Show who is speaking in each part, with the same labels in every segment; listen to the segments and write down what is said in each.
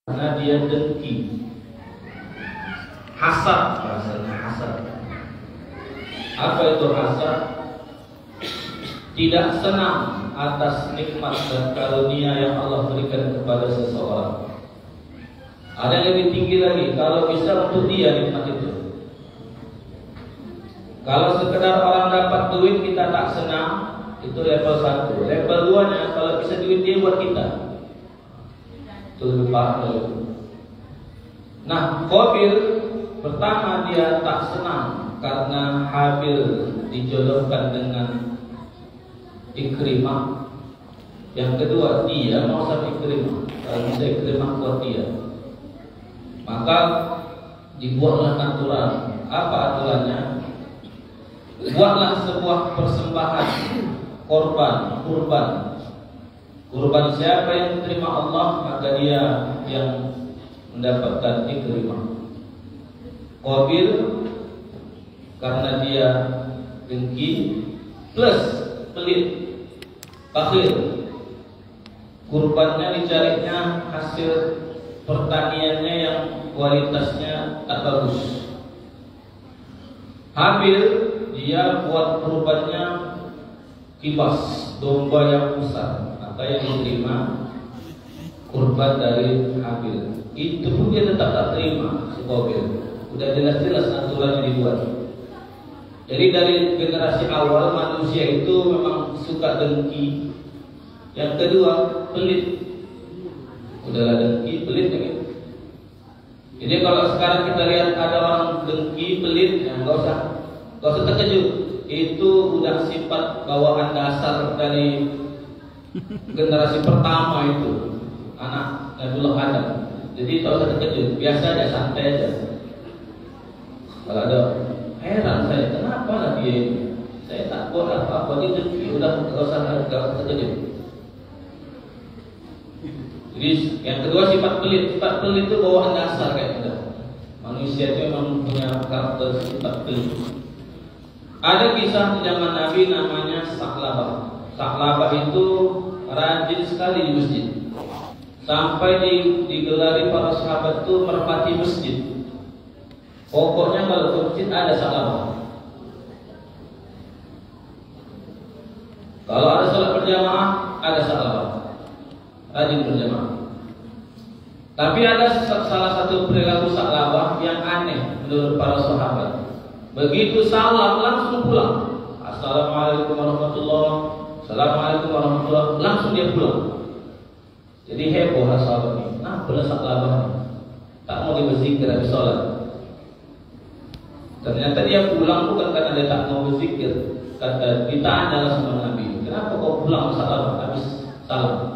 Speaker 1: karena dia dengki, hasad, bahasanya hasad. Apa itu hasad? Tidak senang atas nikmat dan karunia yang Allah berikan kepada seseorang. Ada yang lebih tinggi lagi, kalau bisa untuk dia nikmat itu. Kalau sekedar orang dapat duit kita tak senang, itu level 1. Level 2-nya kalau bisa duit dia buat kita, itu lebih parah lagi. Nah, Qabil pertama dia tak senang karena Habil dijodohkan dengan Ikrimah. Yang kedua, dia mau sama Ikrimah. Kalau bisa Ikrimah buat dia, maka dibuatlah aturan. Apa aturannya? Buatlah sebuah persembahan kurban siapa yang diterima Allah, maka dia yang mendapatkan Ikrimah. Qabil karena dia dengki plus pelit, bakhil. Kurbannya dicarinya hasil pertaniannya yang kualitasnya tak bagus. Habil dia buat kurbannya kibas, domba yang besar, maka yang diterima kurban dari Habil. Itu pun dia tetap tak terima si Qabil. Udah jelas-jelas aturannya dibuat. Jadi dari generasi awal manusia itu memang suka dengki. Yang kedua, pelit. Udahlah dengki, pelit ya gitu. Jadi kalau sekarang kita lihat ada orang dengki, pelit, ya nggak usah terkejut. Itu udah sifat bawaan dasar dari generasi pertama itu, anak Nabiullah Adam. Jadi tak usah terkejut, biasa aja, santai aja. Kalau ada heran saya, kenapa lah dia ini? Saya tak buat apa-apa, dia dengki, udah nggak usah terkejut. Jadi yang kedua sifat pelit. Sifat pelit itu bawaan dasar kayak gitu. Manusia itu memang punya karakter sifat pelit. Ada kisah di zaman Nabi namanya Sa'labah. Sa'labah itu rajin sekali di masjid. Sampai digelari para sahabat itu merpati masjid. Pokoknya kalau ke masjid ada Sa'labah. Kalau ada sholat berjamaah ada Sa'labah. Rajin berjamaah. Tapi ada salah satu perilaku Sa'labah yang aneh menurut para sahabat. Begitu salam langsung pulang. Assalamualaikum warahmatullahi wabarakatuh. Assalamualaikum warahmatullahi wabarakatuh. Langsung dia pulang. Jadi heboh sahabat ini. Nah, boleh Sa'labah tak mau dia berzikir habis sholat. Ternyata dia pulang bukan karena dia tak mau berzikir. Kata ditanya sama Nabi, kenapa kau pulang Sa'labah habis salam?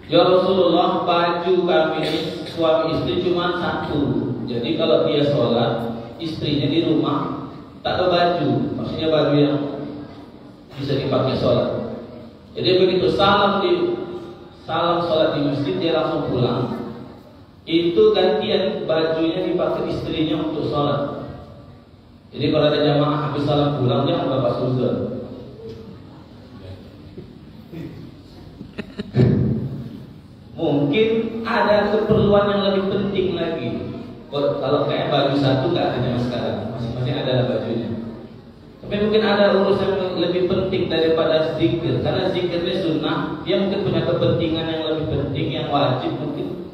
Speaker 1: Ya Rasulullah, baju kami suami istri cuma satu. Jadi kalau dia sholat, istrinya di rumah tak ada baju. Maksudnya baju yang bisa dipakai sholat. Jadi begitu salam sholat di masjid, dia langsung pulang. Itu gantian bajunya dipakai istrinya untuk sholat. Jadi kalau ada jamaah habis salam pulang, jangan bapak suzon. Mungkin ada keperluan yang lebih penting lagi. Kalau kayak baju satu nggak ada zaman sekarang, masing-masing ada bajunya. Tapi mungkin ada urusan yang lebih penting daripada zikir. Karena zikirnya sunnah, dia mungkin punya kepentingan yang lebih penting, yang wajib mungkin.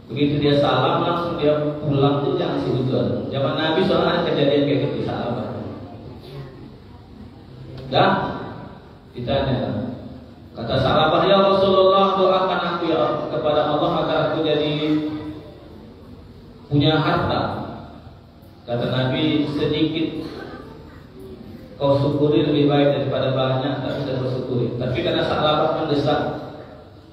Speaker 1: Begitu dia salam langsung dia pulang tuh jangan suzon. Zaman Nabi soalnya ada kejadian kayak gitu sahabat. Dan ditanya. Kata Sa'labah, ya Rasulullah, doakan aku ya kepada Allah agar aku jadi punya harta. Kata Nabi, sedikit kau syukuri lebih baik daripada banyak tak bisa kau syukuri. Tapi karena Sa'labah mendesak,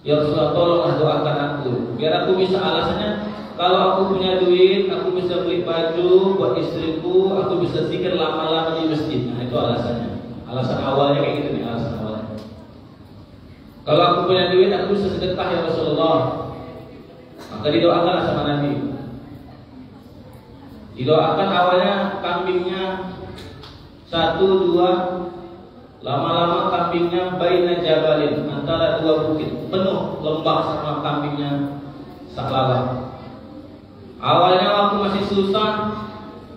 Speaker 1: ya Rasulullah tolonglah doakan aku, biar aku bisa. Alasannya, kalau aku punya duit, aku bisa beli baju buat istriku, aku bisa zikir lama-lama di masjid. Nah itu alasannya. Alasan awalnya kayak gitu nih, alasan awalnya. Kalau aku punya duit, aku bisa sedekah ya Rasulullah. Maka didoakanlah sama Nabi. Didoakan awalnya kambingnya 1, 2, lama-lama kambingnya baina jabalin, antara 2 bukit, penuh lembah sama kambingnya Sa'labah. Awalnya waktu masih susah,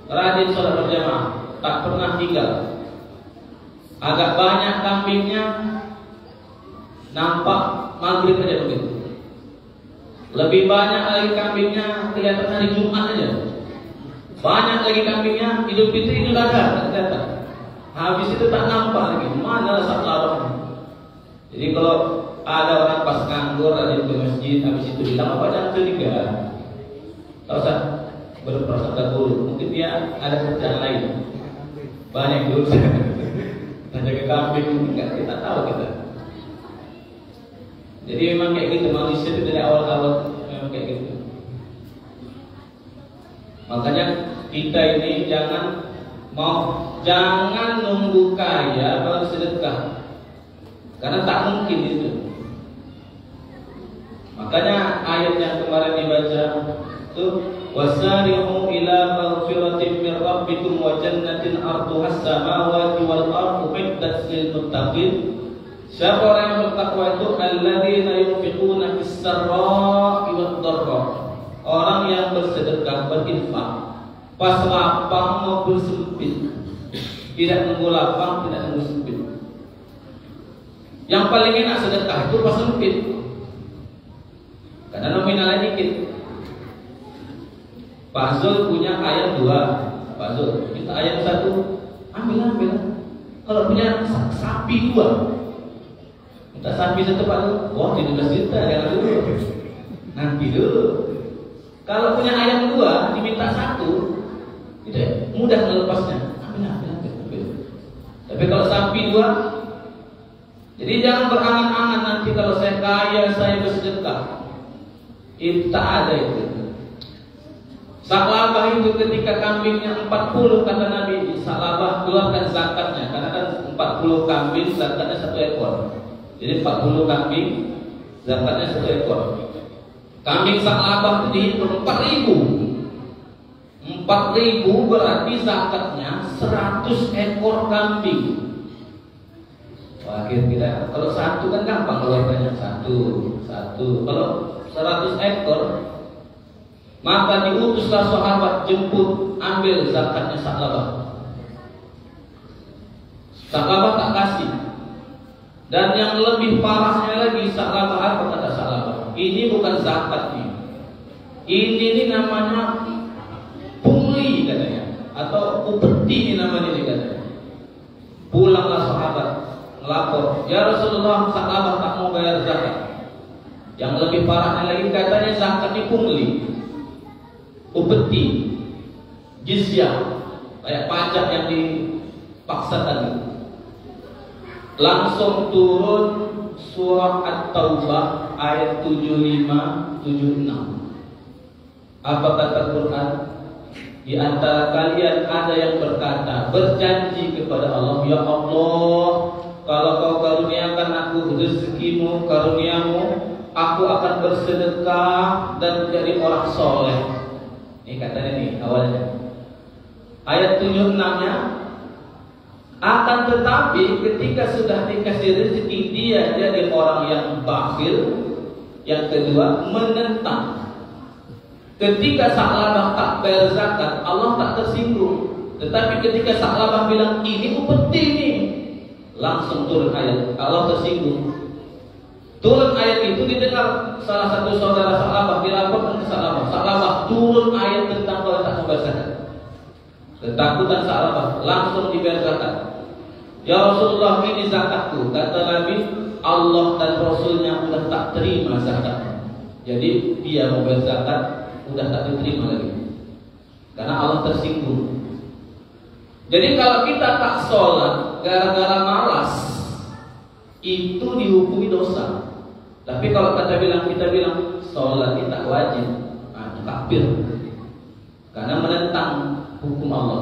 Speaker 1: rajin sholat berjamaah, tak pernah tinggal. Agak banyak kambingnya, nampak maghrib aja begitu. Lebih banyak lagi kambingnya, kelihatan hari Jumat aja. Banyak lagi kambingnya, Idul Fitri, Idul Adha, kelihatan. Habis itu tak nampak lagi. Mana Sa'labah? Jadi kalau ada orang pas nganggur rajin ke masjid, habis itu bilang apa jangan curiga. Tak usah berprasangka buruk. Mungkin dia ada kerjaan lain. Banyak dulu. Jaga kambing, enggak kita tahu kita. Jadi memang kayak gitu, manusia itu dari awal-awal memang kayak gitu. Makanya kita ini jangan nunggu kaya baru sedekah, karena tak mungkin itu. Makanya ayat yang kemarin dibaca itu wasari'u ila maghfiratin min rabbikum wa jannatin 'arduha as-samawati wal ardu uiddat lil muttaqin. Siapa orang yang bertakwa itu alladzina yunfiquna fis sarra'i wad dharra. Orang yang bersedekah, berinfak pas lapang maupun sempit. Tidak nunggu lapang, tidak nunggu sempit. Yang paling enak sedekah itu pas sempit, karena nominalnya dikit. Pak Zul punya ayam 2, Pak Zul minta ayam 1, ambil. Kalau punya sapi 2, minta sapi 1 Pak Zul, wah 17 juta, jangan dulu, nanti dulu. Kalau punya ayam 2 diminta 1, tidak mudah melepasnya, ambil. Tapi kalau sapi 2, jadi jangan berangan-angan nanti kalau saya kaya saya bersedekah. Itu tak ada itu. Sa'labah itu ketika kambingnya 40, kata Nabi, Sa'labah keluarkan zakatnya, karena kan 40 kambing zakatnya 1 ekor. Jadi 40 kambing zakatnya 1 ekor. Kambing Sa'labah itu dihitung 4.000 berarti zakatnya 100 ekor kambing. Wah, kira-kira kalau 1 kan gampang keluarkannya, 1. Kalau 100 ekor, maka diutuslah sahabat jemput, ambil zakatnya Sa'labah. Sa'labah tak kasih. Dan yang lebih parahnya lagi, Sa'labah apa kata Sa'labah? Ini bukan zakat nih. Ini namanya pungli katanya, atau upeti ini namanya ini katanya. Pulanglah sahabat melapor, ya Rasulullah, Sa'labah tak mau bayar zakat. Yang lebih parahnya lagi katanya zakat ini pungli, upeti, jizyah, kayak pajak yang dipaksa tadi. Langsung turun surah At-Taubah ayat 75-76. Apa kata Quran? Di antara kalian ada yang berkata, berjanji kepada Allah, ya Allah, kalau kau karuniakan aku rezekimu, karuniamu, aku akan bersedekah dan menjadi orang soleh. Ini katanya nih awalnya. Ayat 76-nya, akan tetapi ketika sudah dikasih rezeki dia jadi orang yang bakhil. Yang kedua, menentang. Ketika Sa'labah tak bayar zakat, Allah tak tersinggung. Tetapi ketika Sa'labah bilang ini upeti ini, langsung turun ayat, Allah tersinggung. Turun ayat itu didengar salah satu saudara Sa'labah, dilaporkan ke Sa'labah. Sa'labah turun ayat tentang kalau tak membayar zakat. Ketakutan Sa'labah, langsung dibayar zakat. Ya Rasulullah, ini zakatku. Kata Nabi, Allah dan Rasulnya sudah tak terima zakat. Jadi dia mau bayar zakat udah tak diterima lagi, karena Allah tersinggung. Jadi kalau kita tak sholat gara-gara malas, itu dihukumi dosa. Tapi kalau kita bilang sholat itu tak wajib, kafir, karena menentang hukum Allah.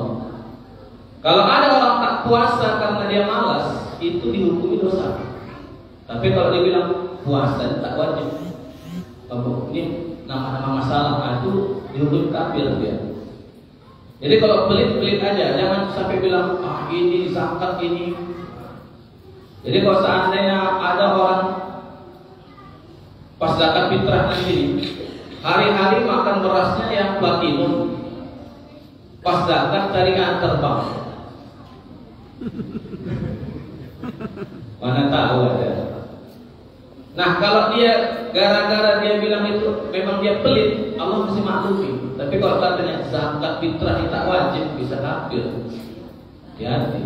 Speaker 1: Kalau ada orang tak puasa karena dia malas, itu dihukumi dosa. Tapi kalau dia bilang puasa itu tak wajib, ini nama-nama masalah itu dihukum kafir dia. Jadi kalau pelit-pelit aja, jangan sampai bilang ini zakat ini. Jadi kalau seandainya ada orang pas zakat fitrah nanti hari-hari makan berasnya yang platinum, pas zakat jaringan terbang. Mana tahu ada. Nah kalau dia gara-gara dia bilang itu memang dia pelit, Allah masih maklumi. Tapi kalau katanya zakat fitrah ini tak wajib, bisa kafir. Hati-hati.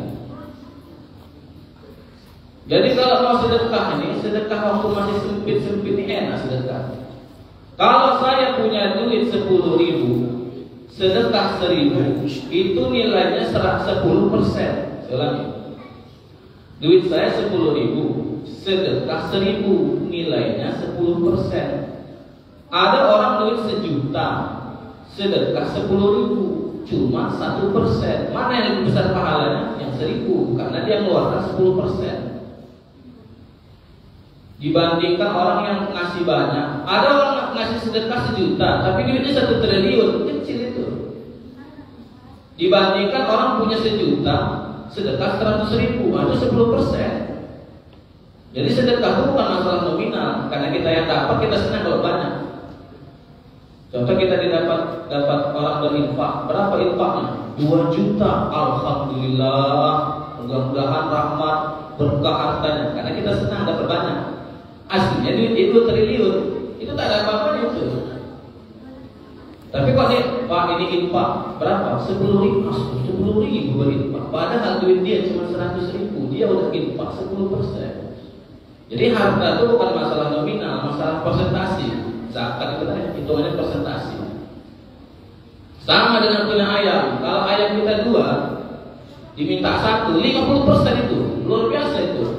Speaker 1: Jadi kalau mau sedekah ini, sedekah waktu masih sempit-sempit ini enak sedekah. Kalau saya punya duit 10.000, sedekah 1.000, itu nilainya 10%. Saya ulangi. Duit saya 10.000, sedekah 1.000, nilainya 10%. Ada orang duit 1 juta, sedekah 10.000, cuma 1%. Mana yang lebih besar pahalanya? Yang 1.000, karena dia mengeluarkan 10%. Dibandingkan orang yang ngasih banyak. Ada orang ngasih sedekah 1 juta, tapi duitnya 1 triliun, kecil itu. Dibandingkan orang punya 1 juta, sedekah 100.000, itu 10%. Jadi sedekah itu bukan masalah nominal, karena kita yang dapat kita senang kalau banyak. Contoh kita dapat orang berinfak, berapa infaknya? 2 juta, alhamdulillah, mudah-mudahan rahmat berkah hartanya, karena kita senang dapat banyak. Aslinya duit itu triliun, itu tak ada apa-apanya itu. Tapi kok nih, Pak ini infak berapa? 10.000, 10.000 berinfak. Padahal duit dia cuma 100.000, dia udah infak 10%. Jadi harta itu bukan masalah nominal, masalah persentasi. Zakat itu kan hitungannya persentasi. Sama dengan punya ayam. Kalau ayam kita 2, diminta 1, 50% itu luar biasa itu.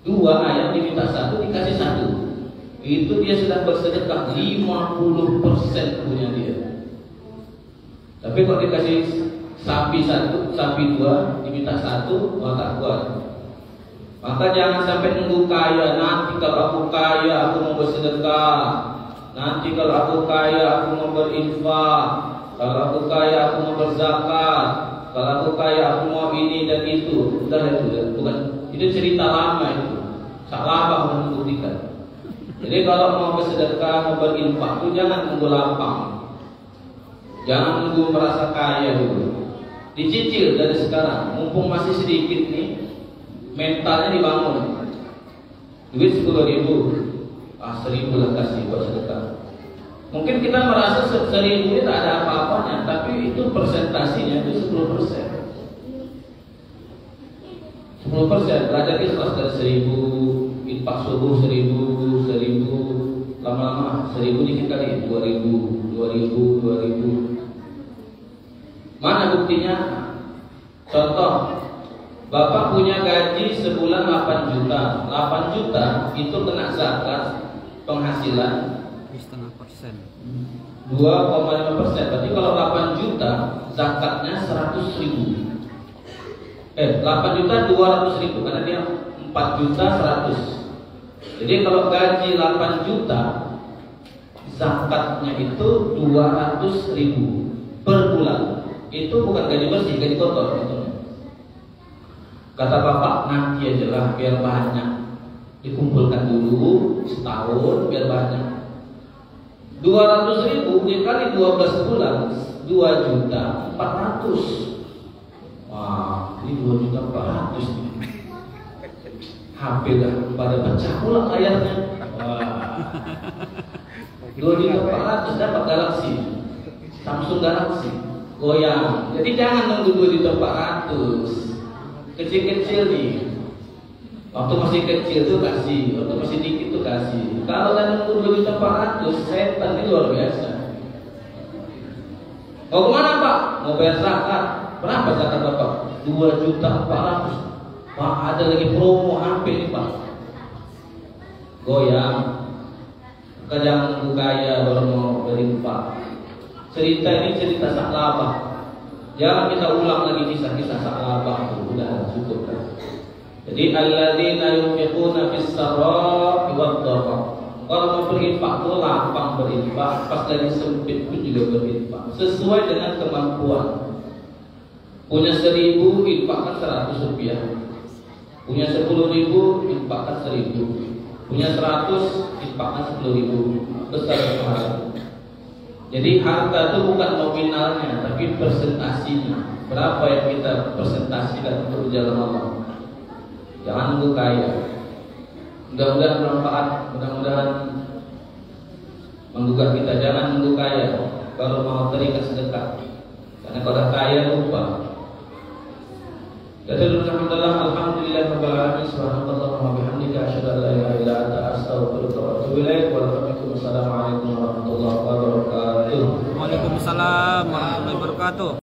Speaker 1: 2 ayam diminta 1, dikasih 1. Itu dia sudah bersedekah 50% punya dia. Tapi kalau dikasih sapi 1, sapi 2, diminta 1, wah tak kuat. Maka jangan sampai nunggu kaya. Nanti kalau aku kaya aku mau bersedekah. Nanti kalau aku kaya aku mau berinfak. Kalau aku kaya aku mau berzakat. Kalau aku kaya aku mau ini dan itu. Udah itu, bukan itu cerita lama itu. Tak lama membuktikan. Jadi kalau mau bersedekah, mau berinfak itu jangan nunggu lapang. Jangan nunggu merasa kaya dulu. Dicicil dari sekarang. Mumpung masih sedikit nih, mentalnya dibangun. Duit 10.000, 1.000 lah kasih buat sedekah. Mungkin kita merasa 1.000 ini tak ada apa-apanya, tapi itu persentasinya itu 10%. 10%, belajar ikhlas dari 1.000, infak subuh 1.000, lama-lama 1.000 dikit kali, 2.000. Mana buktinya? Contoh, Bapak punya gaji sebulan 8 juta. 8 juta itu kena zakat penghasilan 2,5%. Berarti kalau 8 juta zakatnya 100.000. 8 juta 200.000 karena dia 4 juta 100. Jadi kalau gaji 8 juta zakatnya itu 200.000 per bulan. Itu bukan gaji bersih, gaji kotor gitu. Kata bapak, nanti aja lah biar banyak. Dikumpulkan dulu setahun biar banyak. 200.000 dikali 12 bulan 2.400.000. Wah, ini 2.400.000 nih. Hampir dah pada pecah pula layarnya. Wah, 2.400.000 dapat Galaxy, Samsung Galaxy goyang. Jadi jangan nunggu 2.400.000. Kecil-kecil nih. Waktu masih kecil tuh kasih, waktu masih dikit tuh kasih. Kalau udah nunggu 2.400.000, setan ini luar biasa. Mau kemana Pak? Mau bayar zakat. Berapa zakat Bapak? 2.400.000. Pak, ada lagi promo hampir nih Pak. Goyang. Maka jangan nunggu kaya baru mau berinfak. Cerita ini cerita saklabah. Jangan kita ulang lagi kisah-kisah saklabah itu. Udah cukup kan. Jadi alladzina yunfiquna fis-sarra'i wad-dharra. Kalau mau berinfak itu lapang berinfak, pas lagi sempit pun juga berinfak sesuai dengan kemampuan. Punya 1.000 infakkan 100 rupiah. Punya 10.000 infakkan 1.000. Punya 100 infakkan 10.000, besar pahala. Jadi harta itu bukan nominalnya, tapi presentasinya. Berapa yang kita presentasikan untuk jalan Allah. Jangan nunggu kaya. Mudah-mudahan bermanfaat, mudah-mudahan menggugah kita. Jangan nunggu kaya baru mau terikat sedekah. Karena kalau dah kaya lupa. Alhamdulillah rabbil alamin. Subhanallah wa bihamdika asyhadu an la ilaha illa anta astaghfiruka wa atubu ilaik. Wassalamualaikum warahmatullahi wabarakatuh.
Speaker 2: Waalaikumsalam warahmatullahi wabarakatuh.